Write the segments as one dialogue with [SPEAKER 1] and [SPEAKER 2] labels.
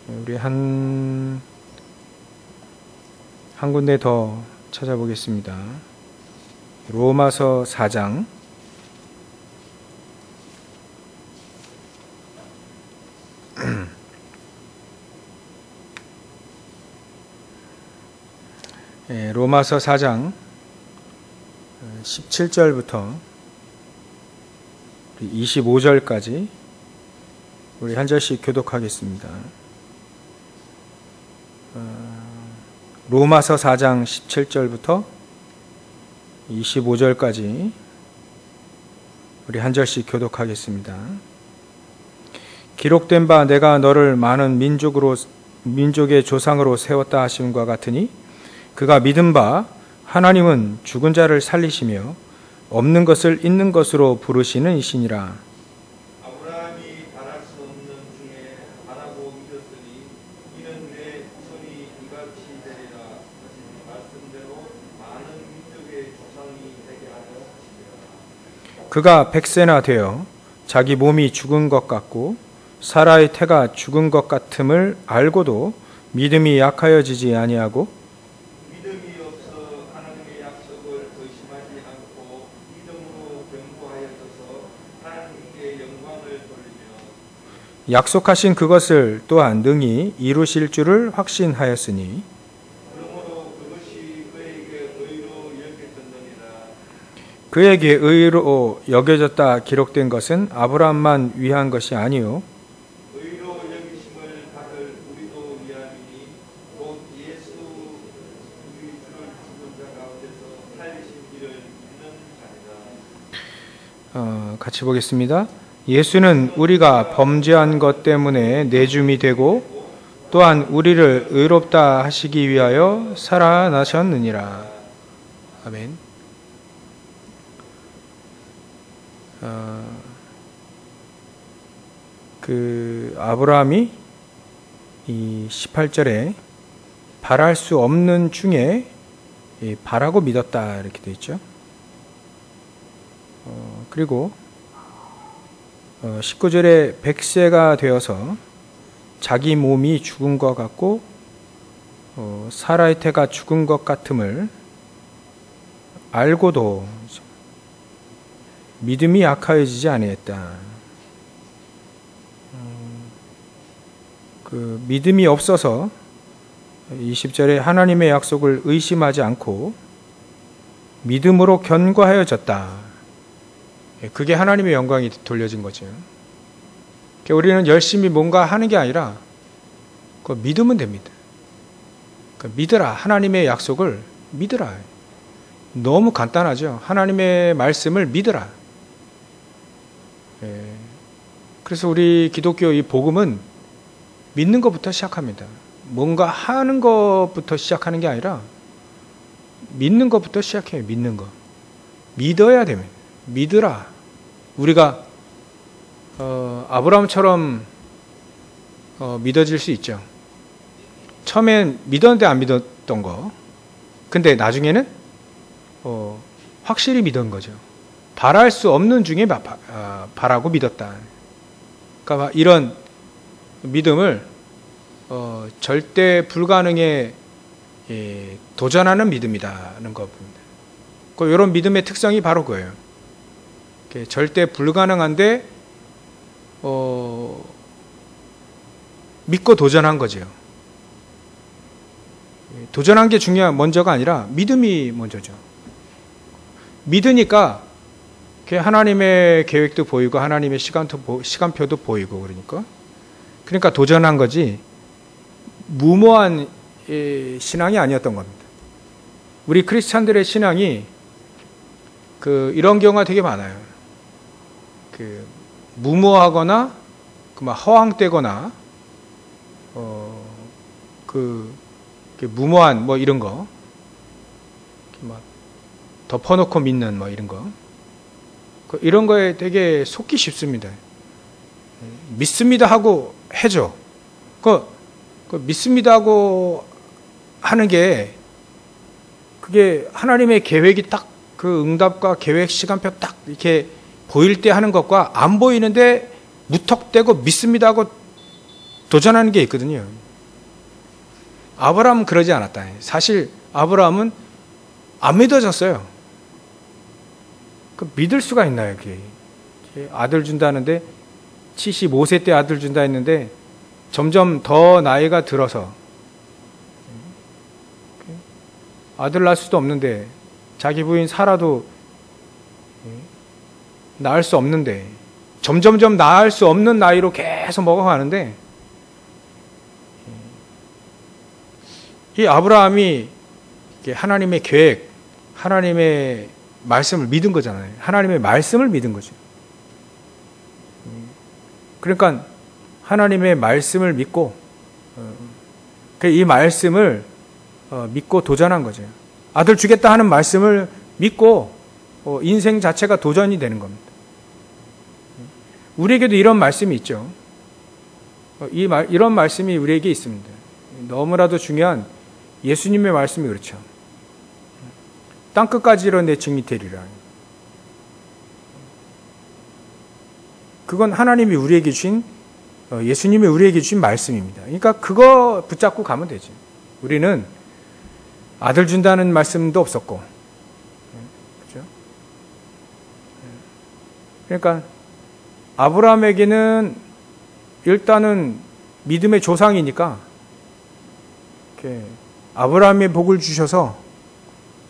[SPEAKER 1] 우리 한 군데 더 찾아보겠습니다. 로마서 4장 로마서 4장 17절부터 25절까지 우리 한 절씩 교독하겠습니다. 로마서 4장 17절부터 25절까지 우리 한 절씩 교독하겠습니다. 기록된 바 내가 너를 많은 민족의 조상으로 세웠다 하심과 같으니 그가 믿은 바 하나님은 죽은 자를 살리시며 없는 것을 있는 것으로 부르시는 이시니라.
[SPEAKER 2] 아브라함이 바랄 수 없는 중에 바라고 믿었으니 이는 내 손이 이같이 되리라 하신 말씀대로 많은 민족의 조상이 되게 하려 하시리라.
[SPEAKER 1] 그가 100세나 되어 자기 몸이 죽은 것 같고 사라의 태가 죽은 것 같음을 알고도 믿음이 약하여지지 아니하고
[SPEAKER 2] 믿음이 없어 하나님의 약속을 의심하지 않고 믿음으로 견고하여져서 하나님께 영광을 돌리며
[SPEAKER 1] 약속하신 그것을 또한 능히 이루실 줄을 확신하였으니
[SPEAKER 2] 그러므로 그것이 그에게 의로 여겨졌느니라.
[SPEAKER 1] 그에게 의로 여겨졌다 기록된 것은 아브라함만 위한 것이 아니요
[SPEAKER 2] 의로 여기심을 받을 우리도 위함이니 곧 예수 우리 주를 죽은 자 가운데서 살리신 이를 믿는 자니라.
[SPEAKER 1] 같이 보겠습니다. 예수는 우리가 범죄한 것 때문에 내줌이 되고 또한 우리를 의롭다 하시기 위하여 살아나셨느니라. 아멘. 아브라함이 이 18절에 바랄 수 없는 중에 바라고 믿었다 이렇게 되어 있죠. 그리고 19절에 100세가 되어서 자기 몸이 죽은 것 같고 사라의 태가 죽은 것 같음을 알고도 믿음이 약하여지지 아니했다. 믿음이 없어서 20절에 하나님의 약속을 의심하지 않고 믿음으로 견고하여졌다. 그게 하나님의 영광이 돌려진 거죠. 우리는 열심히 뭔가 하는 게 아니라 믿으면 됩니다. 믿으라. 하나님의 약속을 믿으라. 너무 간단하죠. 하나님의 말씀을 믿으라. 그래서 우리 기독교 이 복음은 믿는 것부터 시작합니다. 뭔가 하는 것부터 시작하는 게 아니라 믿는 것부터 시작해요. 믿는 것. 믿어야 됩니다. 믿으라. 우리가 아브라함처럼 믿어질 수 있죠. 처음엔 믿었는데 안 믿었던 거. 근데 나중에는 확실히 믿은 거죠. 바랄 수 없는 중에 바라고 믿었다. 그러니까 이런 믿음을 절대 불가능에 도전하는 믿음이다는 겁니다. 이런 믿음의 특성이 바로 그거예요. 절대 불가능한데 믿고 도전한 거죠. 도전한 게 먼저가 아니라 믿음이 먼저죠. 믿으니까 하나님의 계획도 보이고 하나님의 시간표도 보이고 그러니까 도전한 거지 무모한 신앙이 아니었던 겁니다. 우리 크리스찬들의 신앙이 이런 경우가 되게 많아요. 무모하거나 허황되거나 무모한 이런 거 덮어놓고 믿는 이런 거 이런 거에 되게 속기 쉽습니다. 믿습니다 하고 해줘. 믿습니다 하고 하는 게 그게 하나님의 계획이 딱 응답과 계획 시간표 딱 이렇게 보일 때 하는 것과 안 보이는데 무턱대고 믿습니다 하고 도전하는 게 있거든요. 아브라함은 그러지 않았다. 사실 아브라함은 안 믿어졌어요. 그 믿을 수가 있나요? 그게 아들 준다는데 75세 때 아들 준다 했는데 점점 더 나이가 들어서 아들 낳을 수도 없는데 자기 부인 사라도 낳을 수 없는데 점점점 낳을 수 없는 나이로 계속 먹어가는데 이 아브라함이 하나님의 계획, 하나님의 말씀을 믿은 거잖아요. 하나님의 말씀을 믿은 거죠. 그러니까 하나님의 말씀을 믿고 이 말씀을 믿고 도전한 거죠. 아들 주겠다 하는 말씀을 믿고 인생 자체가 도전이 되는 겁니다. 우리에게도 이런 말씀이 있죠. 이런 말씀이 우리에게 있습니다. 너무나도 중요한 예수님의 말씀이 그렇죠. 땅끝까지 이르러 내 증이 되리라. 그건 하나님이 우리에게 주신 예수님이 우리에게 주신 말씀입니다. 그러니까 그거 붙잡고 가면 되죠. 우리는 아들 준다는 말씀도 없었고, 그렇죠? 그러니까 아브라함에게는 일단은 믿음의 조상이니까 이렇게 아브라함의 복을 주셔서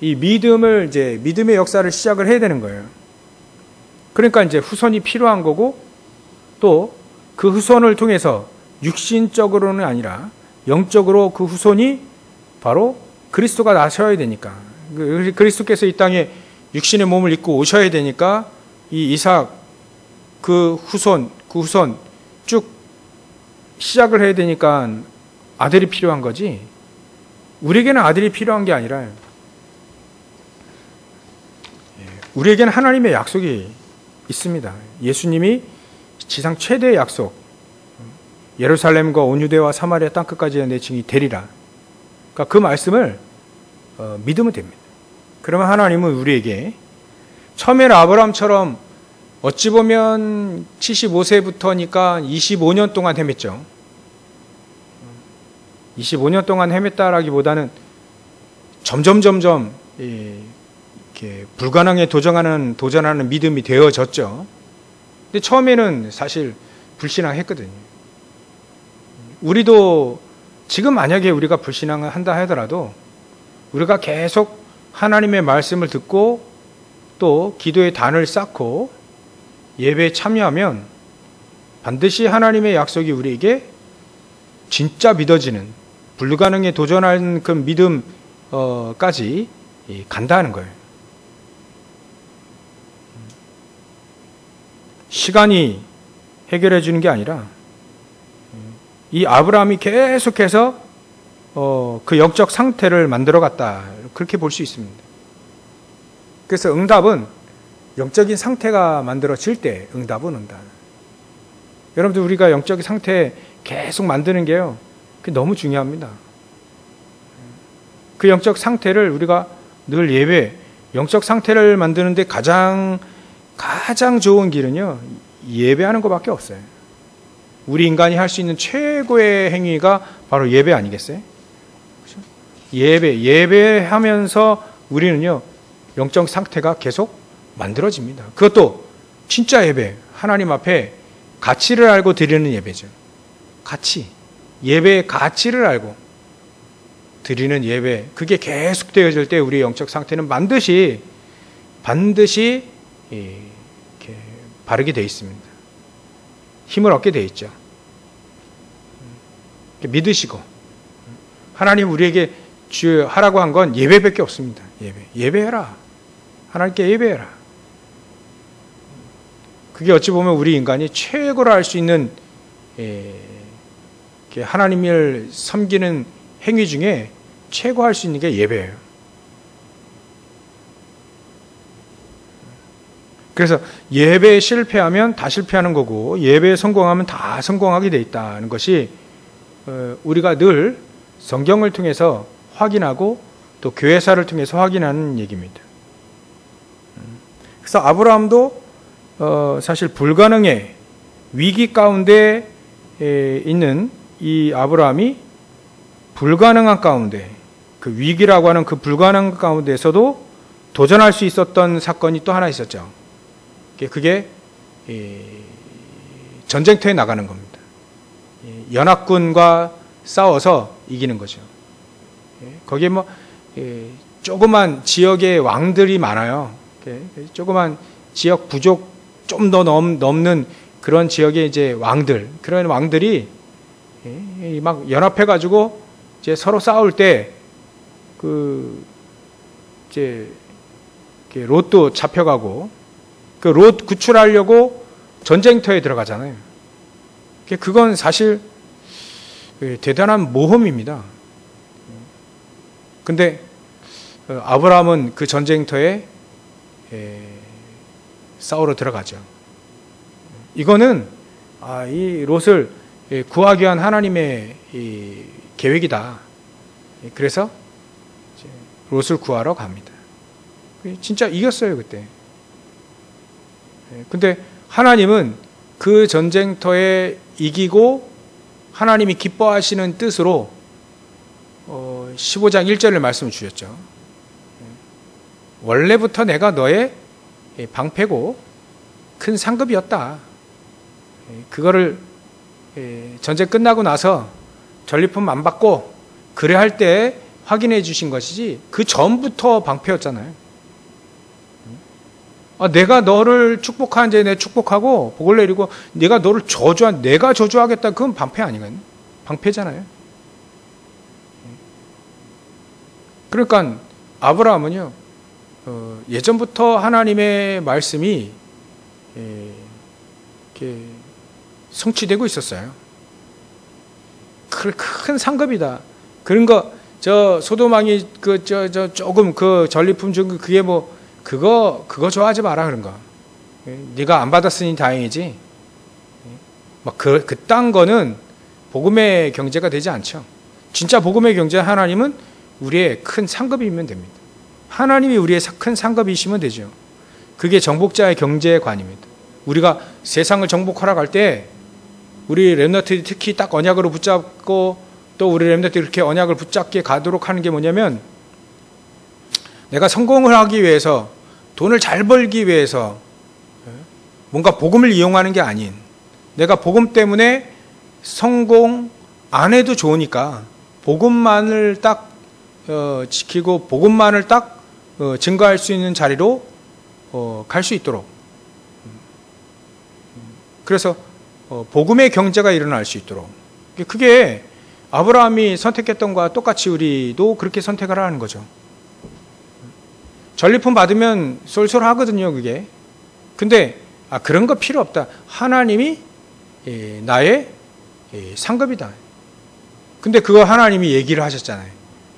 [SPEAKER 1] 이 믿음의 역사를 시작을 해야 되는 거예요. 그러니까 이제 후손이 필요한 거고, 또 그 후손을 통해서 육신적으로는 아니라 영적으로 그 후손이 바로 그리스도가 나셔야 되니까, 그리스도께서 이 땅에 육신의 몸을 입고 오셔야 되니까 이 이삭 그 후손 쭉 시작을 해야 되니까 아들이 필요한 거지, 우리에게는 아들이 필요한 게 아니라 우리에게는 하나님의 약속이 있습니다. 예수님이 지상 최대의 약속, 예루살렘과 온 유대와 사마리아 땅끝까지 내 증이 되리라. 그러니까 그 말씀을 믿으면 됩니다. 그러면 하나님은 우리에게 처음에는 아브라함처럼 어찌 보면 75세부터니까 25년 동안 헤맸죠. 25년 동안 헤맸다라기보다는 점점 이렇게 불가능에 도전하는 믿음이 되어졌죠. 근데 처음에는 사실 불신앙했거든요. 우리도 지금 만약에 우리가 불신앙을 한다 하더라도 우리가 계속 하나님의 말씀을 듣고 또 기도의 단을 쌓고 예배에 참여하면 반드시 하나님의 약속이 우리에게 진짜 믿어지는, 불가능에 도전하는 그 믿음까지 간다는 거예요. 시간이 해결해 주는 게 아니라 이 아브라함이 계속해서 그 영적 상태를 만들어 갔다, 그렇게 볼 수 있습니다. 그래서 응답은 영적인 상태가 만들어질 때 응답은 온다. 여러분들, 우리가 영적인 상태 계속 만드는 게요, 그게 너무 중요합니다. 그 영적 상태를 우리가 늘 영적 상태를 만드는데 가장 좋은 길은요, 예배하는 것밖에 없어요. 우리 인간이 할 수 있는 최고의 행위가 바로 예배 아니겠어요? 그렇죠? 예배하면서 우리는요, 영적 상태가 계속 만들어집니다. 그것도 진짜 예배, 하나님 앞에 가치를 알고 드리는 예배죠. 예배의 가치를 알고 드리는 예배, 그게 계속 되어질 때 우리의 영적 상태는 반드시 이렇게 바르게 되어 있습니다. 힘을 얻게 되어 있죠. 믿으시고, 하나님 우리에게 하라고 한 건 예배밖에 없습니다. 예배해라. 하나님께 예배해라. 그게 어찌 보면 우리 인간이 최고로 할 수 있는 하나님을 섬기는 행위 중에 최고 할 수 있는 게 예배예요. 그래서 예배에 실패하면 다 실패하는 거고, 예배에 성공하면 다 성공하게 돼 있다는 것이 우리가 늘 성경을 통해서 확인하고 또 교회사를 통해서 확인하는 얘기입니다. 그래서 아브라함도 사실 불가능의 위기 가운데 있는 이 아브라함이 불가능한 가운데, 그 위기라고 하는 그 불가능한 가운데에서도 도전할 수 있었던 사건이 또 하나 있었죠. 그게 전쟁터에 나가는 겁니다. 연합군과 싸워서 이기는 거죠. 거기에 뭐 조그만 지역의 왕들이 많아요. 조그만 지역 부족 좀 더 넘는 그런 지역의 이제 왕들, 그런 왕들이 막 연합해가지고 이제 서로 싸울 때 이제 롯도 잡혀가고 그 롯 구출하려고 전쟁터에 들어가잖아요. 그건 사실 대단한 모험입니다. 근데 아브라함은 그 전쟁터에 싸우러 들어가죠. 이거는 이 롯을 구하기 위한 하나님의 이 계획이다. 그래서 롯을 구하러 갑니다. 진짜 이겼어요, 그때. 근데 하나님은 그 전쟁터에 이기고 하나님이 기뻐하시는 뜻으로 15장 1절을 말씀을 주셨죠. 원래부터 내가 너의 방패고 큰 상급이었다. 그거를 전쟁 끝나고 나서 전리품 안 받고 그래 할 때 확인해 주신 것이지 그 전부터 방패였잖아요. 내가 너를 축복한 제 내 축복하고 복을 내리고 내가 너를 내가 저주하겠다. 그건 방패 아니거든요. 방패잖아요. 그러니까 아브라함은요, 예전부터 하나님의 말씀이 이렇게 성취되고 있었어요. 큰 상급이다. 그런 거, 소도망이 조금 전리품 준 그게 뭐, 그거 좋아하지 마라, 그런 거. 네가 안 받았으니 다행이지. 막 그딴 거는 복음의 경제가 되지 않죠. 진짜 복음의 경제 하나님은 우리의 큰 상급이면 됩니다. 하나님이 우리의 큰 상급이시면 되죠. 그게 정복자의 경제관입니다. 우리가 세상을 정복하러 갈 때 우리 렘너트들이 특히 딱 언약으로 붙잡고 또 우리 렘너트들이 이렇게 언약을 붙잡게 가도록 하는 게 뭐냐면 내가 성공을 하기 위해서 돈을 잘 벌기 위해서 뭔가 복음을 이용하는 게 아닌 내가 복음 때문에 성공 안 해도 좋으니까 복음만을 딱 지키고 복음만을 딱 증거할 수 있는 자리로 갈 수 있도록 그래서 복음의 경제가 일어날 수 있도록 그게 아브라함이 선택했던 것과 똑같이 우리도 그렇게 선택을 하는 거죠. 전리품 받으면 쏠쏠하거든요, 그게. 근데 그런 거 필요 없다. 하나님이 나의 상급이다. 근데 그거 하나님이 얘기를 하셨잖아요.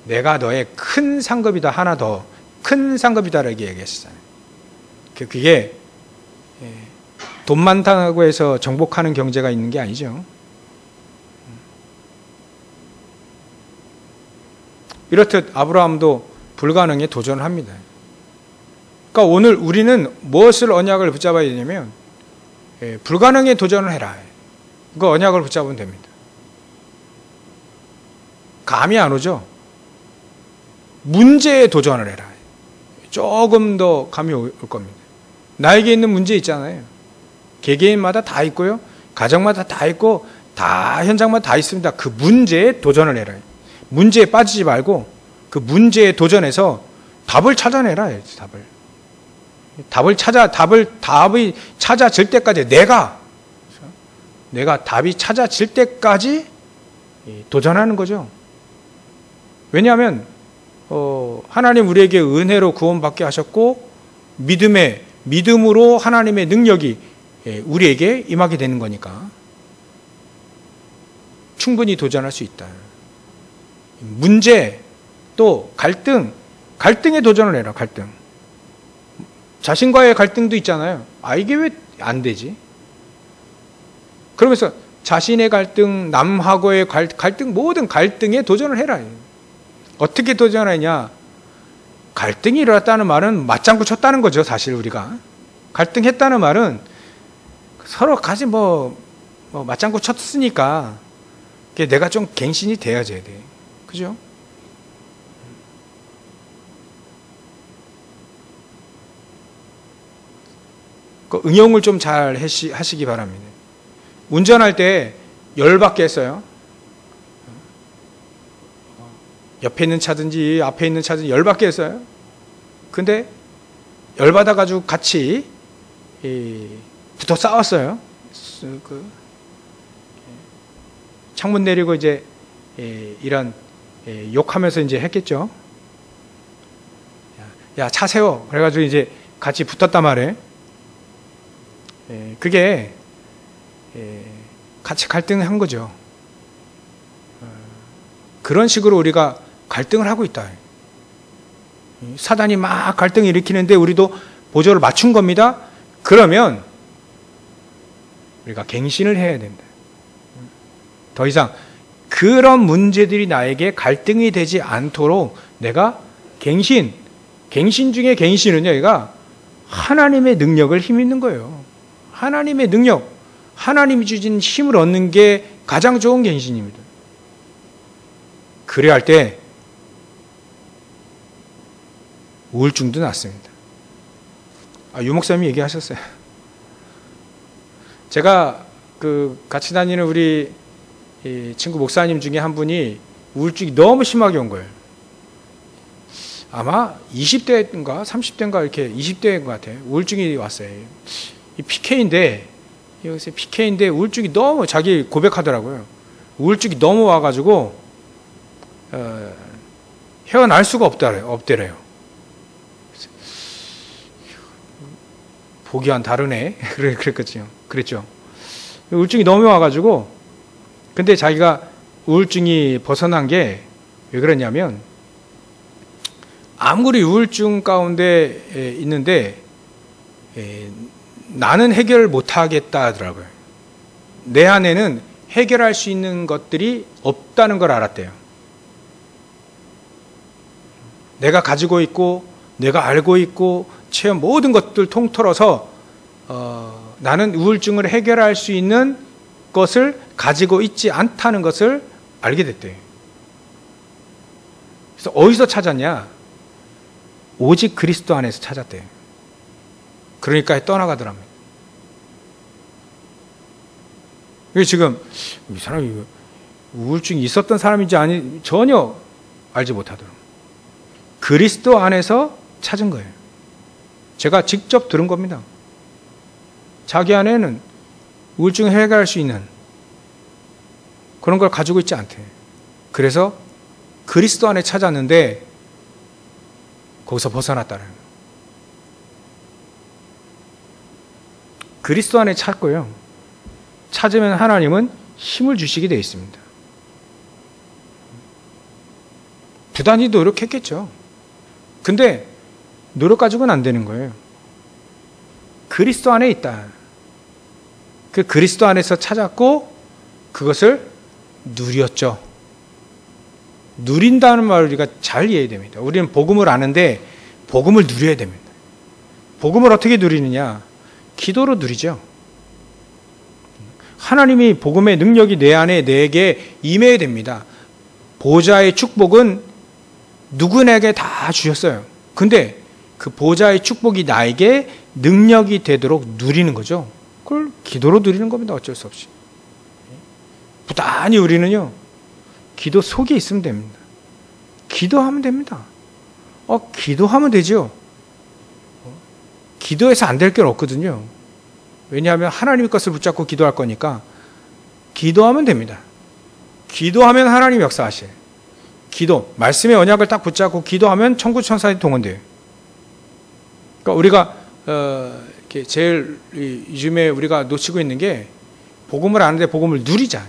[SPEAKER 1] 내가 너의 큰 상급이다. 하나 더 큰 상급이다라고 얘기했잖아요. 그게 돈 많다고 해서 정복하는 경제가 있는 게 아니죠. 이렇듯 아브라함도 불가능에 도전을 합니다. 그러니까 오늘 우리는 무엇을 언약을 붙잡아야 되냐면 불가능에 도전을 해라. 그 언약을 붙잡으면 됩니다. 감이 안 오죠? 문제에 도전을 해라. 조금 더 감이 올 겁니다. 나에게 있는 문제 있잖아요. 개개인마다 다 있고요. 가정마다 다 있고 다 현장마다 다 있습니다. 그 문제에 도전을 해라. 문제에 빠지지 말고 그 문제에 도전해서 답을 찾아내라. 답이 찾아질 때까지 내가 답이 찾아질 때까지 도전하는 거죠. 왜냐하면 하나님 우리에게 은혜로 구원받게 하셨고 믿음으로 하나님의 능력이 우리에게 임하게 되는 거니까 충분히 도전할 수 있다. 문제 또 갈등에 도전을 해라. 갈등. 자신과의 갈등도 있잖아요. 이게 왜 안 되지? 그러면서 자신의 갈등, 남하고의 갈등, 모든 갈등에 도전을 해라. 어떻게 도전하냐? 갈등이 일어났다는 말은 맞장구 쳤다는 거죠, 사실 우리가. 갈등했다는 말은 서로 같이 맞장구 쳤으니까 내가 좀 갱신이 돼야져야 돼. 그죠? 그 응용을 좀 잘 하시기 바랍니다. 운전할 때 열받게 했어요. 옆에 있는 차든지 앞에 있는 차든지 열받게 했어요. 근데 열받아가지고 같이 붙어 싸웠어요. 창문 내리고 이제 이런 욕하면서 이제 했겠죠. 야, 차 세워. 그래가지고 이제 같이 붙었단 말이에요. 그게 같이 갈등한 거죠. 그런 식으로 우리가 갈등을 하고 있다. 사단이 막 갈등을 일으키는데 우리도 보조를 맞춘 겁니다. 그러면 우리가 갱신을 해야 된다. 더 이상 그런 문제들이 나에게 갈등이 되지 않도록 내가 갱신 중에 갱신은요, 얘가 하나님의 능력을 힘입는 거예요. 하나님의 능력, 하나님이 주신 힘을 얻는 게 가장 좋은 갱신입니다. 그래야 할 때 우울증도 낫습니다. 유 목사님이 얘기하셨어요. 제가 같이 다니는 우리 친구 목사님 중에 한 분이 우울증이 너무 심하게 온 거예요. 아마 20대인가 30대인가 이렇게 20대인 것 같아요. 우울증이 왔어요. 이 PK인데 우울증이 너무, 자기 고백하더라고요. 우울증이 너무 와가지고 헤어날 수가 없대래요. 보기와는 다르네. 그랬죠. 우울증이 너무 와가지고, 근데 자기가 우울증이 벗어난 게 왜 그러냐면, 아무리 우울증 가운데 있는데 나는 해결 못하겠다 하더라고요. 내 안에는 해결할 수 있는 것들이 없다는 걸 알았대요. 내가 가지고 있고 내가 알고 있고 체험 모든 것들 통틀어서 나는 우울증을 해결할 수 있는 것을 가지고 있지 않다는 것을 알게 됐대요. 그래서 어디서 찾았냐? 오직 그리스도 안에서 찾았대요. 그러니까 떠나가더랍니다. 지금 이 사람이 우울증이 있었던 사람인지 아니 전혀 알지 못하더라고요. 그리스도 안에서 찾은 거예요. 제가 직접 들은 겁니다. 자기 안에는 우울증을 해결할 수 있는 그런 걸 가지고 있지 않대. 그래서 그리스도 안에 찾았는데 거기서 벗어났다는 거예요. 그리스도 안에 찾고요. 찾으면 하나님은 힘을 주시게 되어 있습니다. 부단히 노력했겠죠. 근데 노력 가지고는 안 되는 거예요. 그리스도 안에 있다. 그 그리스도 안에서 찾았고 그것을 누렸죠. 누린다는 말을 우리가 잘 이해해야 됩니다. 우리는 복음을 아는데 복음을 누려야 됩니다. 복음을 어떻게 누리느냐? 기도로 누리죠. 하나님이 복음의 능력이 내 안에 내게 임해야 됩니다. 보좌의 축복은 누구에게 다 주셨어요. 근데 그 보좌의 축복이 나에게 능력이 되도록 누리는 거죠. 그걸 기도로 누리는 겁니다. 어쩔 수 없이. 부단히 우리는요, 기도 속에 있으면 됩니다. 기도하면 됩니다. 기도하면 되죠. 기도해서 안 될 게 없거든요. 왜냐하면 하나님의 것을 붙잡고 기도할 거니까 기도하면 됩니다. 기도하면 하나님 역사하셔요. 기도, 말씀의 언약을 딱 붙잡고 기도하면 천국 천사들이 동원돼요. 그러니까 우리가 제일 요즘에 우리가 놓치고 있는 게 복음을 아는데 복음을 누리자.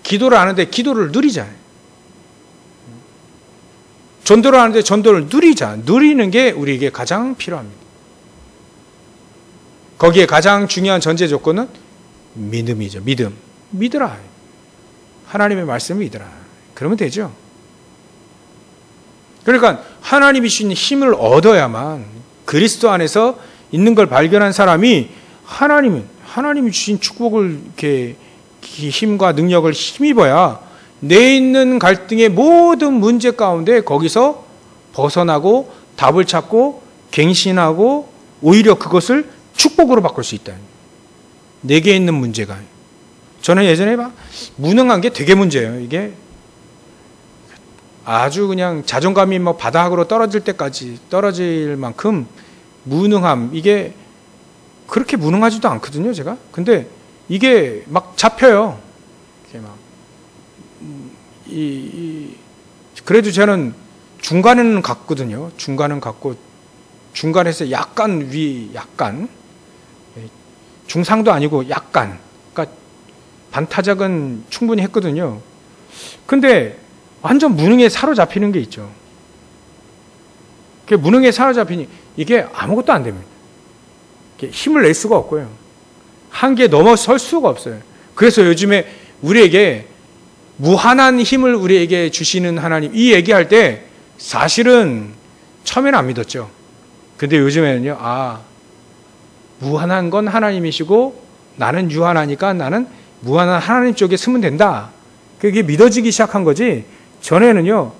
[SPEAKER 1] 기도를 아는데 기도를 누리자. 전도를 아는데 전도를 누리자. 누리는 게 우리에게 가장 필요합니다. 거기에 가장 중요한 전제 조건은 믿음이죠. 믿음. 믿으라. 하나님의 말씀을 믿으라. 그러면 되죠. 그러니까 하나님이 주신 힘을 얻어야만, 그리스도 안에서 있는 걸 발견한 사람이 하나님이 주신 축복을 이렇게 힘과 능력을 힘입어야 내 있는 갈등의 모든 문제 가운데 거기서 벗어나고 답을 찾고 갱신하고 오히려 그것을 축복으로 바꿀 수 있다. 내게 있는 문제가. 저는 예전에 무능한 게 되게 문제예요. 이게 아주 그냥 자존감이 뭐 바닥으로 떨어질 때까지 떨어질 만큼 무능함, 이게 그렇게 무능하지도 않거든요, 제가. 근데 이게 막 잡혀요. 이게 막 그래도 저는 중간은 갔거든요. 중간은 갔고 중간에서 약간 약간 중상도 아니고 약간, 그러니까 반타작은 충분히 했거든요. 근데 완전 무능에 사로잡히는 게 있죠. 그 무능에 사로잡히니 이게 아무것도 안 됩니다. 힘을 낼 수가 없고요. 한계에 넘어설 수가 없어요. 그래서 요즘에 우리에게 무한한 힘을 우리에게 주시는 하나님, 이 얘기할 때 사실은 처음에는 안 믿었죠. 근데 요즘에는요, 무한한 건 하나님이시고 나는 유한하니까 나는 무한한 하나님 쪽에 쓰면 된다. 그게 믿어지기 시작한 거지. 전에는요,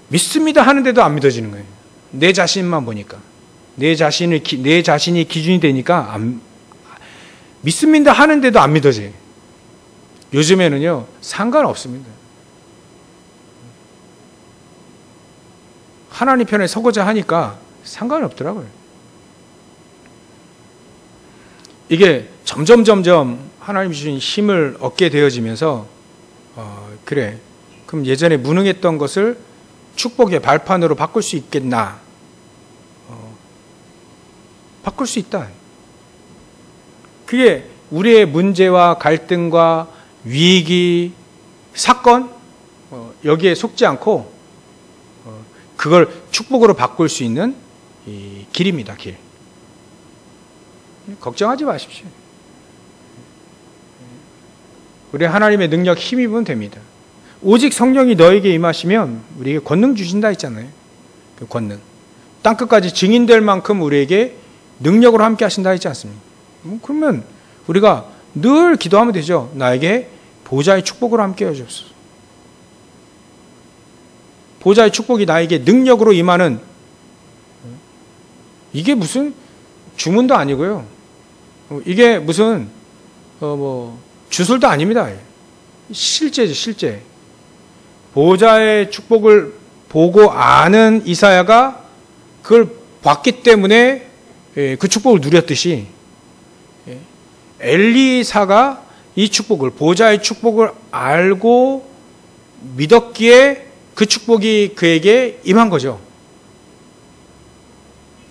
[SPEAKER 1] 믿습니다 하는데도 안 믿어지는 거예요. 내 자신만 보니까. 내 자신이 기준이 되니까 믿습니다 하는데도 안 믿어져요. 요즘에는요, 상관없습니다. 하나님 편에 서고자 하니까 상관이 없더라고요. 이게 점점 하나님 주신 힘을 얻게 되어지면서 그래, 그럼 예전에 무능했던 것을 축복의 발판으로 바꿀 수 있겠나? 바꿀 수 있다. 그게 우리의 문제와 갈등과 위기, 사건 여기에 속지 않고 그걸 축복으로 바꿀 수 있는 이 길입니다. 길. 걱정하지 마십시오. 우리 하나님의 능력 힘입으면 됩니다. 오직 성령이 너에게 임하시면 우리에게 권능 주신다 했잖아요. 그 권능. 땅끝까지 증인될 만큼 우리에게 능력으로 함께 하신다 했지 않습니까? 그러면 우리가 늘 기도하면 되죠. 나에게 보좌의 축복으로 함께 해주옵소서. 보좌의 축복이 나에게 능력으로 임하는, 이게 무슨 주문도 아니고요. 이게 무슨 주술도 아닙니다. 실제죠, 실제. 보좌의 축복을 보고 아는 이사야가 그걸 봤기 때문에 그 축복을 누렸듯이 엘리사가 이 축복을, 보좌의 축복을 알고 믿었기에 그 축복이 그에게 임한 거죠.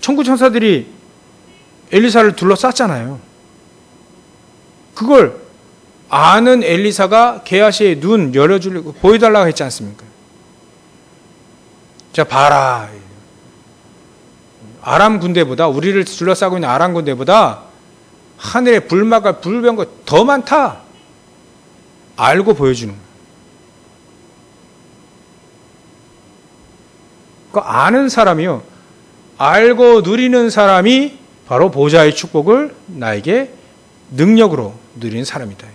[SPEAKER 1] 천군 천사들이 엘리사를 둘러쌌잖아요. 그걸 아는 엘리사가 게하시의 눈 열어주려고 보여달라고 했지 않습니까? 자, 봐라. 아람 군대보다, 우리를 둘러싸고 있는 아람 군대보다 하늘에 불막을 불병거 더 많다. 알고 보여주는 거예요. 그 아는 사람이요, 알고 누리는 사람이 바로 보좌의 축복을 나에게 능력으로 누리는 사람이다.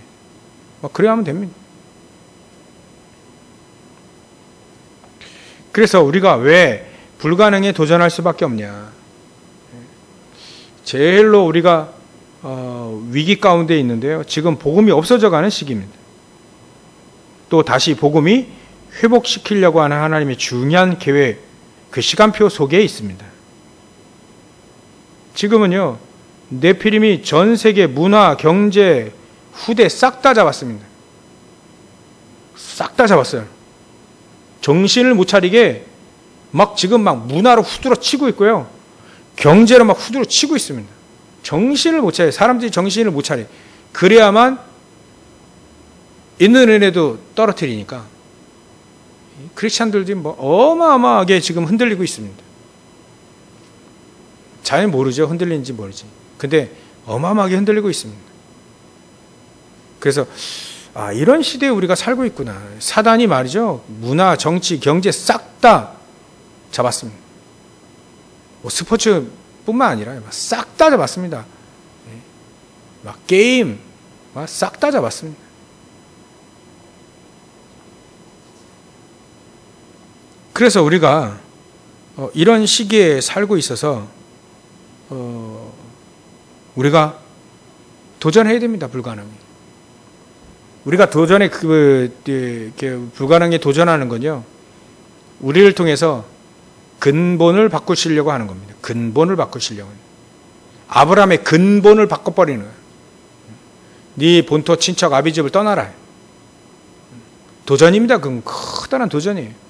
[SPEAKER 1] 그래야 하면 됩니다. 그래서 우리가 왜 불가능에 도전할 수밖에 없냐. 제일로 우리가 위기 가운데 있는데요. 지금 복음이 없어져가는 시기입니다. 또 다시 복음이 회복시키려고 하는 하나님의 중요한 계획, 그 시간표 속에 있습니다. 지금은요, 네피림이 전 세계 문화, 경제, 후대 싹 다 잡았습니다. 싹 다 잡았어요. 정신을 못 차리게 지금 문화로 후드러 치고 있고요. 경제로 후드러 치고 있습니다. 정신을 못 차려요. 사람들이 정신을 못 차려요. 그래야만 있는 은혜도 떨어뜨리니까. 크리스찬들도 어마어마하게 지금 흔들리고 있습니다. 잘 모르죠. 흔들리는지 모르지. 근데 어마어마하게 흔들리고 있습니다. 그래서 이런 시대에 우리가 살고 있구나. 사단이 말이죠. 문화, 정치, 경제 싹 다 잡았습니다. 스포츠뿐만 아니라 싹 다 잡았습니다. 게임 싹 다 잡았습니다. 그래서 우리가 이런 시기에 살고 있어서 우리가 도전해야 됩니다. 불가능에. 우리가 도전에 불가능에 도전하는 건요, 우리를 통해서 근본을 바꾸시려고 하는 겁니다. 근본을 바꾸시려고. 아브라함의 근본을 바꿔버리는 거예요. 네 본토 친척 아비집을 떠나라. 도전입니다. 그건 커다란 도전이에요.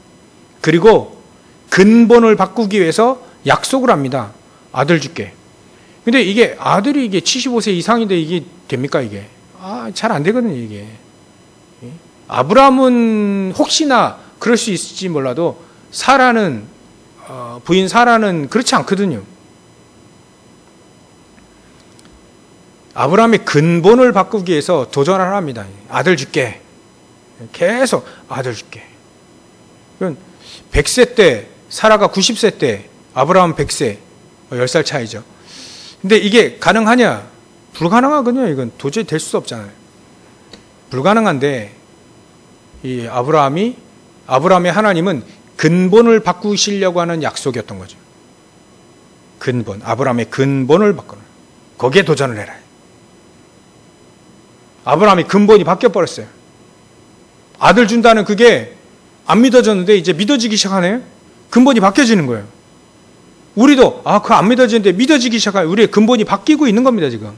[SPEAKER 1] 그리고 근본을 바꾸기 위해서 약속을 합니다. 아들 줄게. 근데 이게 아들이 이게 75세 이상인데 이게 됩니까 이게? 잘 안 되거든요 이게. 아브라함은 혹시나 그럴 수 있을지 몰라도 사라는 부인 사라는 그렇지 않거든요. 아브라함의 근본을 바꾸기 위해서 도전을 합니다. 아들 줄게. 계속 아들 줄게. 100세 때 사라가 90세 때 아브라함 100세 10살 차이죠. 근데 이게 가능하냐? 불가능하거든요. 이건 도저히 될 수 없잖아요. 불가능한데 이 아브라함의 하나님은 근본을 바꾸시려고 하는 약속이었던 거죠. 근본, 아브라함의 근본을 바꾸는, 거기에 도전을 해라. 아브라함의 근본이 바뀌어 버렸어요. 아들 준다는 그게 안 믿어졌는데 이제 믿어지기 시작하네요. 근본이 바뀌어지는 거예요. 우리도 그거 안 믿어지는데 믿어지기 시작하요. 우리의 근본이 바뀌고 있는 겁니다. 지금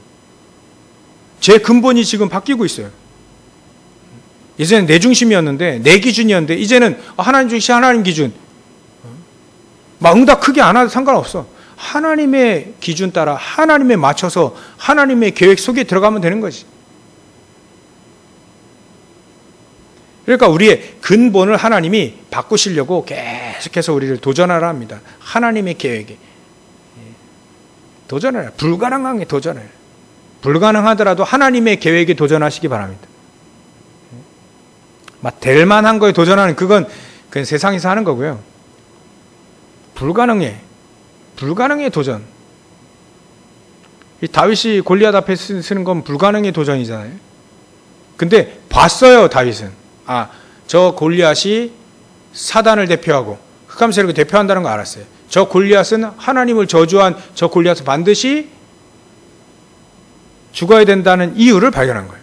[SPEAKER 1] 제 근본이 지금 바뀌고 있어요. 예전엔 내 중심이었는데, 내 기준이었는데 이제는 하나님 중심, 하나님 기준. 막 응답 크게 안 해도 상관없어. 하나님의 기준 따라 하나님에 맞춰서 하나님의 계획 속에 들어가면 되는 거지. 그러니까 우리의 근본을 하나님이 바꾸시려고 계속해서 우리를 도전하라 합니다. 하나님의 계획에 도전해라. 불가능한 게 도전해라. 불가능하더라도 하나님의 계획에 도전하시기 바랍니다. 막 될 만한 거에 도전하는 그건 세상에서 하는 거고요. 불가능해 도전. 이 다윗이 골리앗 앞에 쓰는 건 불가능의 도전이잖아요. 근데 봤어요. 다윗은 저 골리앗이 사단을 대표하고 흑암 세력을 대표한다는 거 알았어요. 저 골리앗은 하나님을 저주한 저 골리앗은 반드시 죽어야 된다는 이유를 발견한 거예요.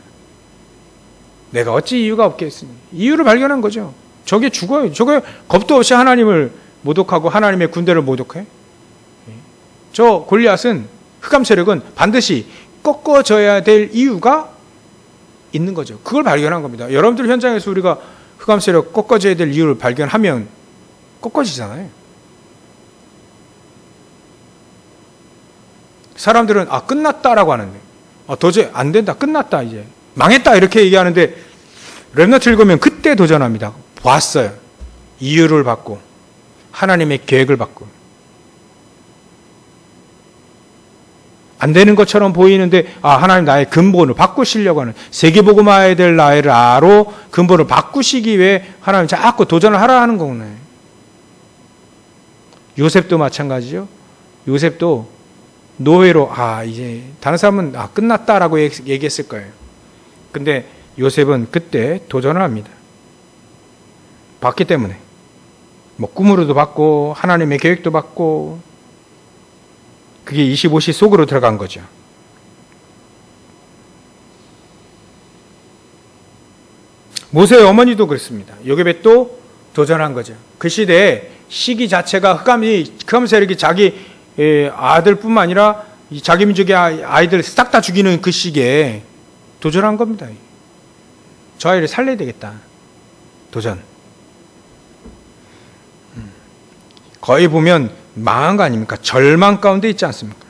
[SPEAKER 1] 내가 어찌 이유가 없겠으니 이유를 발견한 거죠. 저게 죽어요. 저게 겁도 없이 하나님을 모독하고 하나님의 군대를 모독해. 저 골리앗은, 흑암 세력은 반드시 꺾어져야 될 이유가 있는 거죠. 그걸 발견한 겁니다. 여러분들 현장에서 우리가 흑암 세력 꺾어져야 될 이유를 발견하면 꺾어지잖아요. 사람들은 끝났다라고 하는데 도저히 안 된다, 끝났다, 이제 망했다 이렇게 얘기하는데 렘넌트 읽으면 그때 도전합니다. 봤어요. 이유를 받고 하나님의 계획을 받고. 안 되는 것처럼 보이는데 하나님 나의 근본을 바꾸시려고 하는, 세계복음화해야 될 나를 근본을 바꾸시기 위해 하나님 자꾸 도전을 하라 하는 거구나. 요셉도 마찬가지죠. 요셉도 노예로 이제 다른 사람은 끝났다라고 얘기했을 거예요. 근데 요셉은 그때 도전을 합니다. 봤기 때문에 꿈으로도 봤고 하나님의 계획도 봤고 그게 25시 속으로 들어간 거죠. 모세의 어머니도 그렇습니다. 요게벳도 도전한 거죠. 그 시대에 시기 자체가 흑암 세력이 자기 아들뿐만 아니라 자기 민족의 아이들 싹 다 죽이는 그 시기에 도전한 겁니다. 저 아이를 살려야 되겠다. 도전. 거의 보면 망한 거 아닙니까? 절망 가운데 있지 않습니까?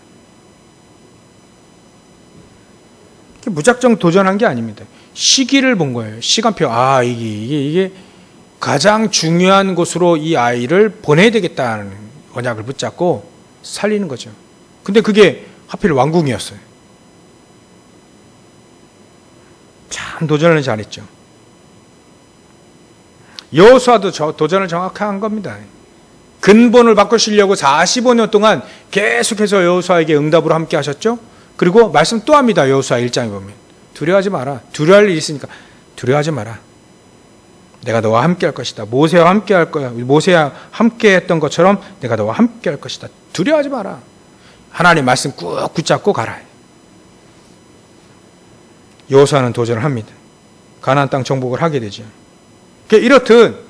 [SPEAKER 1] 무작정 도전한 게 아닙니다. 시기를 본 거예요. 시간표. 이게 가장 중요한 곳으로 이 아이를 보내야 되겠다는 언약을 붙잡고 살리는 거죠. 근데 그게 하필 왕궁이었어요. 참 도전을 잘했죠. 여호수아도 도전을 정확히 한 겁니다. 근본을 바꾸시려고 45년 동안 계속해서 여호수아에게 응답으로 함께 하셨죠. 그리고 말씀 또 합니다. 여호수아 1장에 보면 두려워하지 마라. 두려워할 일이 있으니까 두려워하지 마라. 내가 너와 함께 할 것이다. 모세와 함께 할 거야. 모세와 함께 했던 것처럼 내가 너와 함께 할 것이다. 두려워하지 마라. 하나님 말씀 꾹 붙잡고 가라. 여호수아는 도전을 합니다. 가나안 땅 정복을 하게 되죠. 이렇듯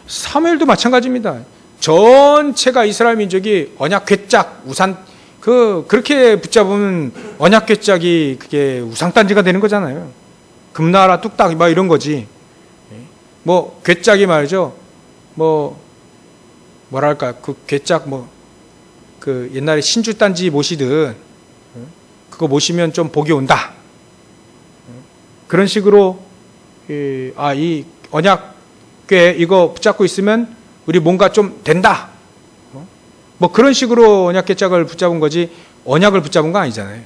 [SPEAKER 1] 사무엘도 마찬가지입니다. 전체가 이스라엘 민족이 언약 궤짝 우산 그렇게 붙잡으면 언약 궤짝이 그게 우상단지가 되는 거잖아요. 금나라 뚝딱 막 이런 거지. 뭐 궤짝이 말이죠. 뭐랄까 그 궤짝 그 옛날에 신주단지 모시듯 그거 모시면 좀 복이 온다. 그런 식으로 이 언약궤 이거 붙잡고 있으면 우리 뭔가 좀 된다. 뭐 그런 식으로 언약궤짝을 붙잡은 거지 언약을 붙잡은 거 아니잖아요.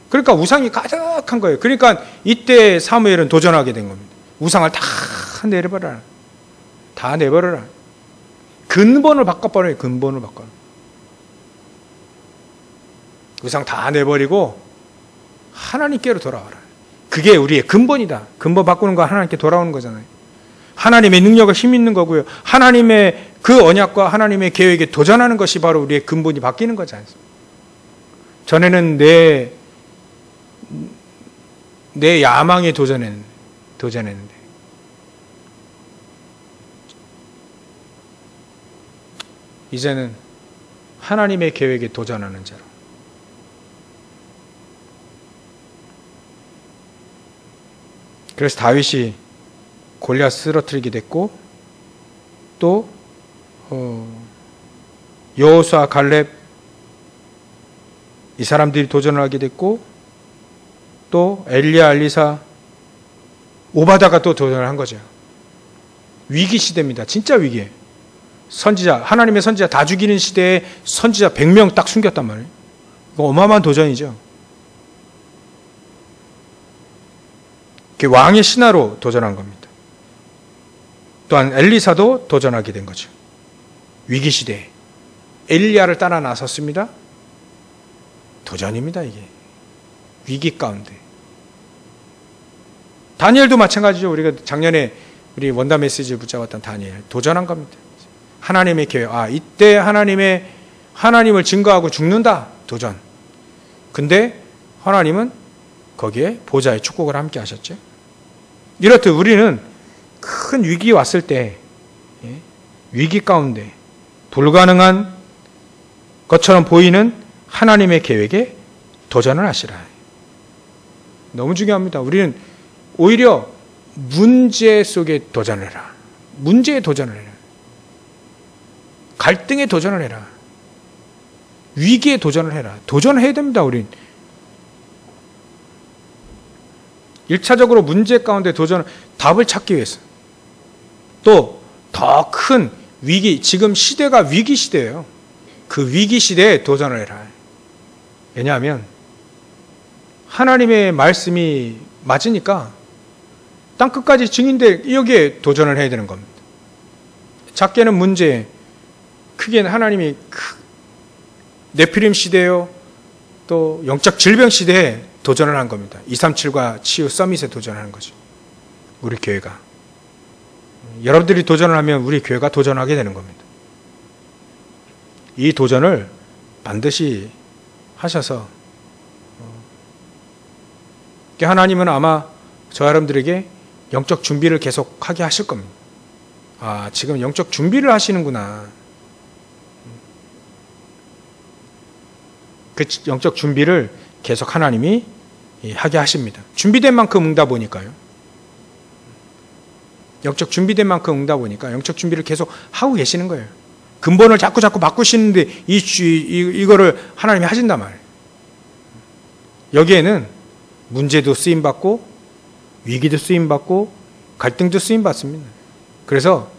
[SPEAKER 1] 그러니까 우상이 가득한 거예요. 그러니까 이때 사무엘은 도전하게 된 겁니다. 우상을 다 내려버려라. 다 내버려라. 근본을 바꿔버려요. 근본을 바꿔. 우상 다 내버리고 하나님께로 돌아와라. 그게 우리의 근본이다. 근본 바꾸는 거 하나님께 돌아오는 거잖아요. 하나님의 능력을 힘 있는 거고요. 하나님의 그 언약과 하나님의 계획에 도전하는 것이 바로 우리의 근본이 바뀌는 거지 않습니까? 전에는 내 야망에 도전했는데 이제는 하나님의 계획에 도전하는 자로. 그래서 다윗이 골리앗 쓰러뜨리게 됐고 또 여호수아 갈렙 이 사람들이 도전을 하게 됐고 또 엘리야 엘리사 오바다가 또 도전을 한 거죠. 위기 시대입니다. 진짜 위기예요. 선지자 하나님의 선지자 다 죽이는 시대에 선지자 100명 딱 숨겼단 말이에요. 이거 어마어마한 도전이죠. 왕의 신하로 도전한 겁니다. 또한 엘리사도 도전하게 된 거죠. 위기 시대에 엘리야를 따라 나섰습니다. 도전입니다. 이게 위기 가운데. 다니엘도 마찬가지죠. 우리가 작년에 우리 원다 메시지를 붙잡았던 다니엘 도전한 겁니다. 하나님의 계획. 이때 하나님을 증거하고 죽는다. 도전. 근데 하나님은 거기에 보좌의 축복을 함께 하셨죠. 이렇듯 우리는 큰 위기 왔을 때 위기 가운데 불가능한 것처럼 보이는 하나님의 계획에 도전을 하시라. 너무 중요합니다. 우리는 오히려 문제 속에 도전을 해라. 문제에 도전을 해라. 갈등에 도전을 해라. 위기에 도전을 해라. 도전해야 됩니다. 우린 1차적으로 문제 가운데 답을 찾기 위해서 또 더 큰 위기, 지금 시대가 위기 시대예요. 그 위기 시대에 도전을 해라. 왜냐하면 하나님의 말씀이 맞으니까 땅 끝까지 증인될 여기에 도전을 해야 되는 겁니다. 작게는 문제, 크게는 하나님이 네피림 시대요, 또 영적 질병 시대에 도전을 한 겁니다. 237과 치유 서밋에 도전하는 거죠. 우리 교회가. 여러분들이 도전을 하면 우리 교회가 도전하게 되는 겁니다. 이 도전을 반드시 하셔서 하나님은 아마 저 여러분들에게 영적 준비를 계속하게 하실 겁니다. 지금 영적 준비를 하시는구나. 그 영적 준비를 계속 하나님이 하게 하십니다. 준비된 만큼 응답 오니까요. 영적 준비된 만큼 응답 오니까 영적 준비를 계속 하고 계시는 거예요. 근본을 자꾸 바꾸시는데 이거를 하나님이 하신단 말이에요. 여기에는 문제도 쓰임받고 위기도 쓰임받고 갈등도 쓰임받습니다. 그래서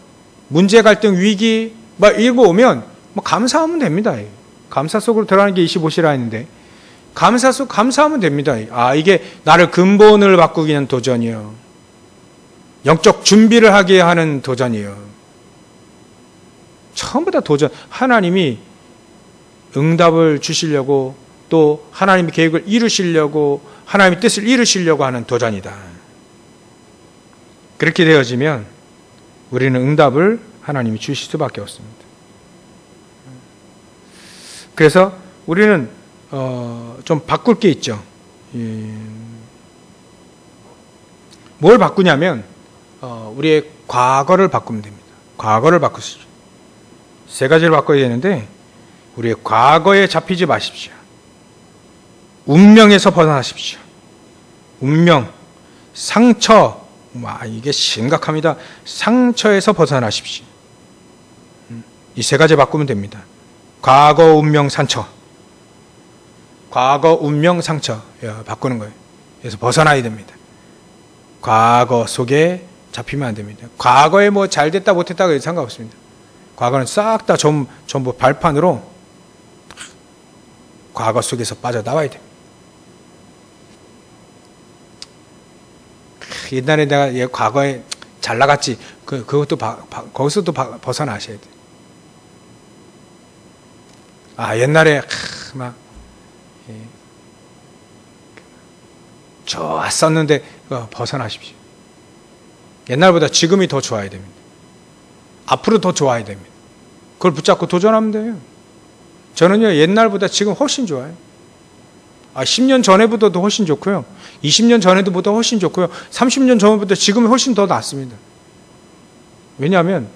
[SPEAKER 1] 문제, 갈등, 위기 막 이거 오면 감사하면 됩니다. 감사 속으로 들어가는 게 25시라 했는데 감사하면 됩니다. 이게 나를 근본을 바꾸기 위한 도전이요. 영적 준비를 하게 하는 도전이요. 전부 다 도전. 하나님이 응답을 주시려고 또 하나님의 계획을 이루시려고 하나님의 뜻을 이루시려고 하는 도전이다. 그렇게 되어지면 우리는 응답을 하나님이 주실 수밖에 없습니다. 그래서 우리는 좀 바꿀 게 있죠. 뭘 바꾸냐면 우리의 과거를 바꾸면 됩니다. 과거를 바꾸시죠. 세 가지를 바꿔야 되는데 우리의 과거에 잡히지 마십시오. 운명에서 벗어나십시오. 운명, 상처, 이게 심각합니다. 상처에서 벗어나십시오. 이 세 가지 바꾸면 됩니다. 과거, 운명, 상처. 과거, 운명, 상처. 바꾸는 거예요. 그래서 벗어나야 됩니다. 과거 속에 잡히면 안 됩니다. 과거에 뭐 잘됐다 못했다가 상관없습니다. 과거는 싹 다 전부 발판으로 과거 속에서 빠져나와야 됩니다. 옛날에 내가 과거에 잘 나갔지. 그것도 거기서도 벗어나셔야 돼요. 옛날에 막 좋았었는데 벗어나십시오. 옛날보다 지금이 더 좋아야 됩니다. 앞으로 더 좋아야 됩니다. 그걸 붙잡고 도전하면 돼요. 저는요, 옛날보다 지금 훨씬 좋아요. 10년 전에보다도 훨씬 좋고요. 20년 전에보다 훨씬 좋고요. 30년 전보다 지금이 훨씬 더 낫습니다. 왜냐하면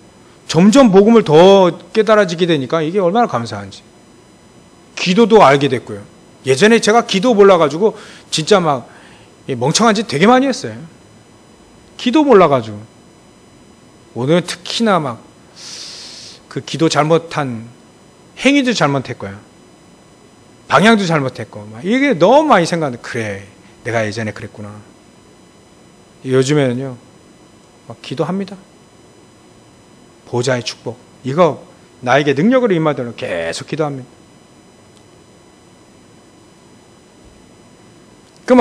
[SPEAKER 1] 점점 복음을 더 깨달아지게 되니까 이게 얼마나 감사한지. 기도도 알게 됐고요. 예전에 제가 기도 몰라가지고 진짜 막 멍청한 짓 되게 많이 했어요. 기도 몰라가지고. 오늘은 특히나 막 그 기도 잘못한 행위도 잘못했고요. 방향도 잘못했고, 이게 너무 많이 생각하는데, 그래, 내가 예전에 그랬구나. 요즘에는요, 기도합니다. 보좌의 축복. 이거 나에게 능력으로 임하도록 계속 기도합니다.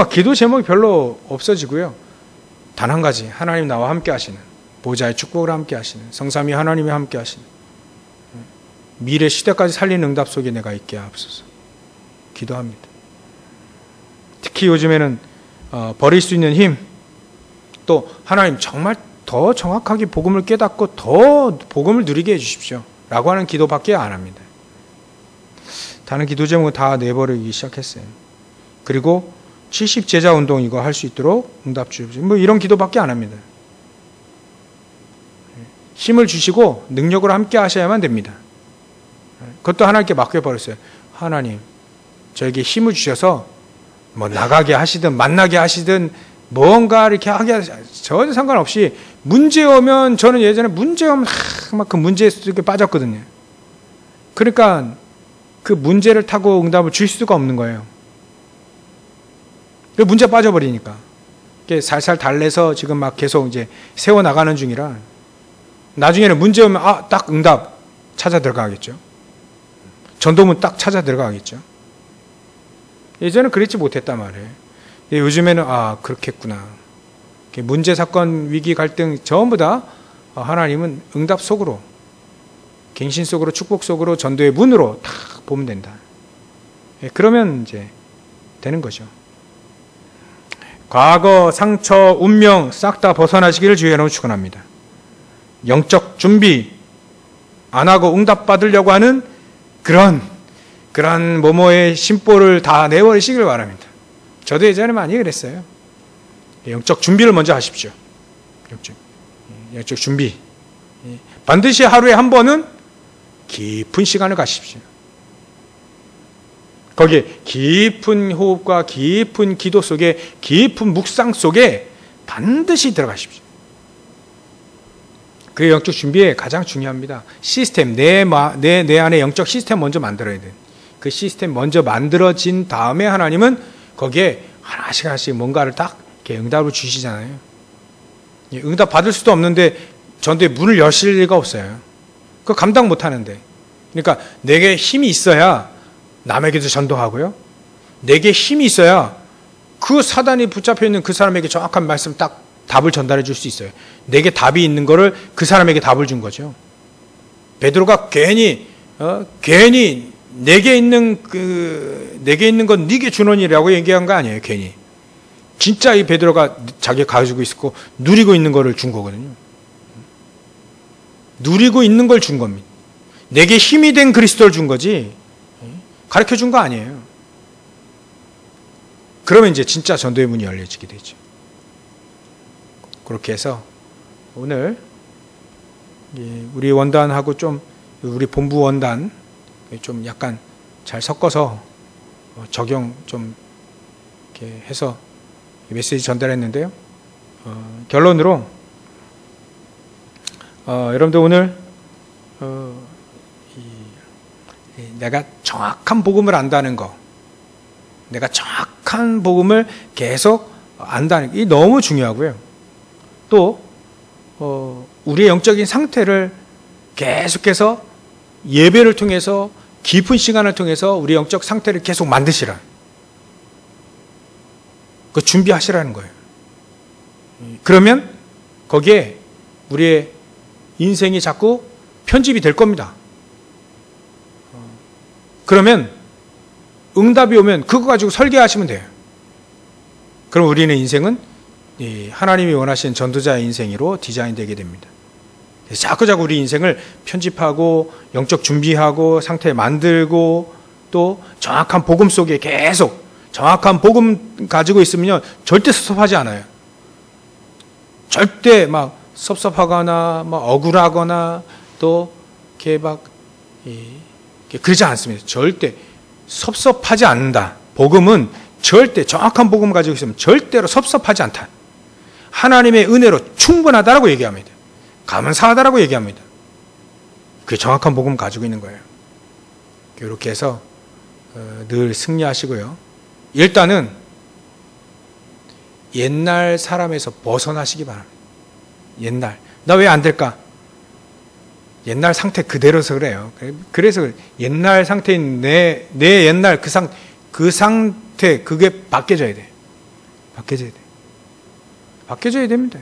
[SPEAKER 1] 기도 제목이 별로 없어지고요. 단 한 가지, 하나님 나와 함께 하시는, 보좌의 축복을 함께 하시는, 성삼위 하나님이 함께 하시는, 미래 시대까지 살리는 응답 속에 내가 있게 하옵소서. 기도합니다. 특히 요즘에는 버릴 수 있는 힘, 또 하나님 정말 더 정확하게 복음을 깨닫고 더 복음을 누리게 해주십시오 라고 하는 기도밖에 안 합니다. 다른 기도 제목은 다 내버리기 시작했어요. 그리고 70제자 운동 이거 할 수 있도록 응답 주십시오. 이런 기도밖에 안 합니다. 힘을 주시고 능력으로 함께 하셔야만 됩니다. 그것도 하나님께 맡겨버렸어요. 하나님, 저에게 힘을 주셔서 나가게 하시든 만나게 하시든 뭔가 이렇게 하게 전혀 상관없이 문제 오면, 저는 예전에 문제 오면 막 그 문제 속에 빠졌거든요. 그러니까 그 문제를 타고 응답을 줄 수가 없는 거예요. 그 문제 빠져버리니까. 살살 달래서 지금 막 계속 이제 세워나가는 중이라, 나중에는 문제 오면 딱 응답 찾아 들어가겠죠. 전도문 딱 찾아 들어가겠죠. 예전에 그랬지 못했단 말이에요. 요즘에는 그렇겠구나. 문제, 사건, 위기, 갈등 전부 다 하나님은 응답 속으로, 갱신 속으로, 축복 속으로, 전도의 문으로 딱 보면 된다. 그러면 이제 되는 거죠. 과거, 상처, 운명 싹 다 벗어나시기를 주의 이름으로 축원합니다. 영적 준비 안 하고 응답 받으려고 하는 그런 뭐뭐의 심보를 다 내버리시길 바랍니다. 저도 예전에 많이 그랬어요. 영적 준비를 먼저 하십시오. 영적 준비. 반드시 하루에 한 번은 깊은 시간을 가십시오. 거기에 깊은 호흡과 깊은 기도 속에, 깊은 묵상 속에 반드시 들어가십시오. 그 영적 준비에 가장 중요합니다. 시스템, 내 안에 영적 시스템 먼저 만들어야 돼요. 그 시스템 먼저 만들어진 다음에 하나님은 거기에 하나씩 뭔가를 딱 이렇게 응답을 주시잖아요. 응답 받을 수도 없는데 전도에 문을 여실 리가 없어요. 그거 감당 못 하는데. 그러니까 내게 힘이 있어야 남에게도 전도하고요. 내게 힘이 있어야 그 사단이 붙잡혀 있는 그 사람에게 정확한 말씀 딱 답을 전달해 줄 수 있어요. 내게 답이 있는 거를 그 사람에게 답을 준 거죠. 베드로가 괜히 내게 있는 건 네게 주노니라고 얘기한 거 아니에요. 괜히 진짜 이 베드로가 자기가 가지고 있었고 누리고 있는 거를 준 거거든요. 누리고 있는 걸 준 겁니다. 내게 힘이 된 그리스도를 준 거지 가르쳐 준 거 아니에요. 그러면 이제 진짜 전도의 문이 열려지게 되죠. 그렇게 해서 오늘 우리 원단하고 좀 우리 본부 원단 좀 약간 잘 섞어서 적용 좀 이렇게 해서 메시지 전달했는데요. 결론으로 여러분들 오늘 내가 정확한 복음을 안다는 거, 내가 정확한 복음을 계속 안다는 게 너무 중요하고요. 또 우리의 영적인 상태를 계속해서 예배를 통해서 깊은 시간을 통해서 우리 영적 상태를 계속 만드시라. 그 준비하시라는 거예요. 그러면 거기에 우리의 인생이 자꾸 편집이 될 겁니다. 그러면 응답이 오면 그거 가지고 설계하시면 돼요. 그럼 우리는 인생은 하나님이 원하시는 전도자의 인생으로 디자인되게 됩니다. 그래서 자꾸자꾸 우리 인생을 편집하고 영적 준비하고 상태 만들고 또 정확한 복음 속에 계속 정확한 복음 가지고 있으면 절대 섭섭하지 않아요. 절대 막 섭섭하거나 막 억울하거나 또 이렇게 막 그러지 않습니다. 절대 섭섭하지 않는다. 복음은 절대 정확한 복음을 가지고 있으면 절대로 섭섭하지 않다. 하나님의 은혜로 충분하다라고 얘기합니다. 감사하다라고 얘기합니다. 그게 정확한 복음을 가지고 있는 거예요. 이렇게 해서 늘 승리하시고요. 일단은 옛날 사람에서 벗어나시기 바랍니다. 옛날. 나 왜 안 될까? 옛날 상태 그대로서 그래요. 그래서 옛날 상태인 내 옛날 그 상태 그게 바뀌어져야 돼. 바뀌어져야 됩니다.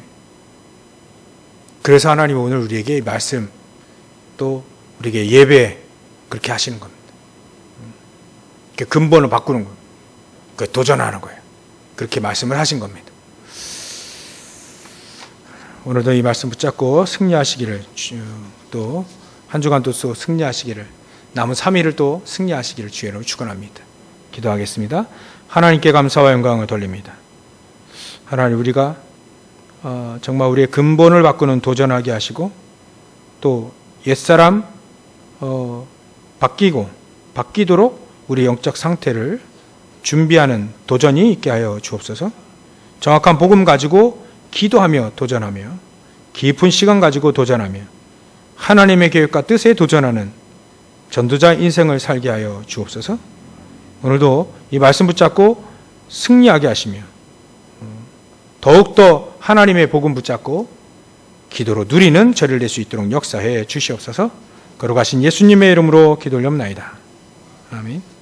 [SPEAKER 1] 그래서 하나님은 오늘 우리에게 말씀 또 우리에게 예배 그렇게 하시는 겁니다. 근본을 바꾸는 거예요. 도전하는 거예요. 그렇게 말씀을 하신 겁니다. 오늘도 이 말씀 붙잡고 승리하시기를 또 한 주간도 또 승리하시기를 남은 3일을 또 승리하시기를 주의 이름으로 축원합니다. 기도하겠습니다. 하나님께 감사와 영광을 돌립니다. 하나님 우리가 정말 우리의 근본을 바꾸는 도전하게 하시고 또 옛사람 바뀌도록 우리 영적 상태를 준비하는 도전이 있게 하여 주옵소서. 정확한 복음 가지고 기도하며 도전하며 깊은 시간 가지고 도전하며 하나님의 계획과 뜻에 도전하는 전도자 인생을 살게 하여 주옵소서. 오늘도 이 말씀 붙잡고 승리하게 하시며 더욱더 하나님의 복음 붙잡고 기도로 누리는 저를 낼 수 있도록 역사해 주시옵소서. 걸어가신 예수님의 이름으로 기도 올려옵나이다. 아멘.